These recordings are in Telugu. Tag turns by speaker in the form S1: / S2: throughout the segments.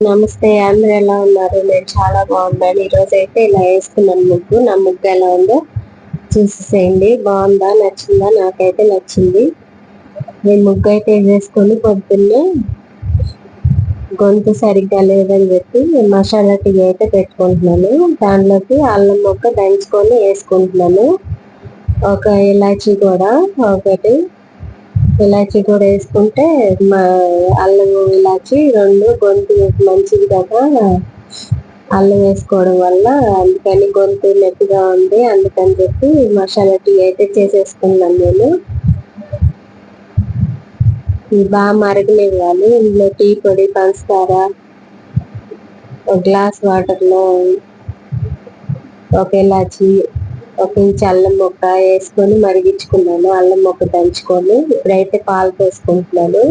S1: నమస్తే, అందరూ ఎలా ఉన్నారు? నేను చాలా బాగున్నాను. ఈరోజు అయితే ఇలా వేసుకున్నాను ముగ్గు. నా ముగ్గు ఎలా ఉందో చూసేసేయండి. బాగుందా, నచ్చిందా? నాకైతే నచ్చింది. నేను ముగ్గు అయితే వేసుకొని పొద్దున్నే గొంతు సరిగ్గా లేదని చెప్పి మసాలా టీ అయితే పెట్టుకుంటున్నాను. దానిలోకి అల్లం ముక్క దంచుకొని వేసుకుంటున్నాను. ఒక ఇలాచీ కూడా ఒకటి ఇలాచీ కూడా వేసుకుంటే మా అల్లం ఇలాచీ రెండు గొంతు మంచిది కదా. అల్లం వేసుకోవడం వల్ల అందుకని గొంతు నొప్పిగా ఉంది, అందుకని చెప్పి మసాలా టీ అయితే చేసేసుకున్నాను నేను. ఇది బాగా మరగనివ్వాలి. ఇందులో టీ పొడి, పంచదార, ఒక గ్లాస్ వాటర్లో ఒక ఇలాచి, ఒక ఇంచు అల్లం ముక్క వేసుకొని మరిగించుకున్నాను. అల్లం ముక్క దంచుకొని ఇప్పుడైతే పాలు పోసుకుంటున్నాను.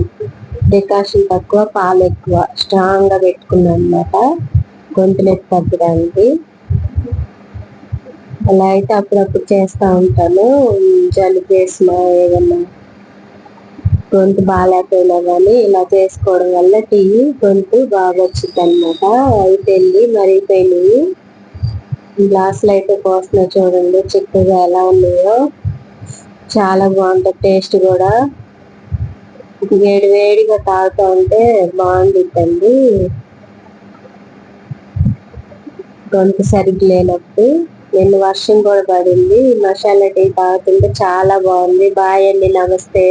S1: డికాషన్ తక్కువ, పాలు ఎక్కువ, స్ట్రాంగ్ గా పెట్టుకున్నాను అనమాట గొంతు నొప్పి తగ్గడానికి. అలా అయితే అప్పుడప్పుడు చేస్తూ ఉంటాను. జలుబు చేసిన, ఏదన్నా గొంతు బాగాలేకపోయినా కానీ ఇలా చేసుకోవడం వల్ల టీ గొంతు బాగా వచ్చింది అనమాట. అయిపోయింది, మరిగిపోయినాయి. గ్లాసులు అయితే పోస్తున్నా చూడండి, చిక్కగా ఎలా ఉన్నాయో. చాలా బాగుంటుంది టేస్ట్ కూడా. వేడి వేడిగా తాగుతూ ఉంటే బాగుంటుందండి గొంతు సరిగ్గా లేనప్పుడు. నిన్న వర్షం కూడా పడింది. మసాలా టీ తాగుతుంటే చాలా బాగుంది. బాయ్ అండి, నమస్తే.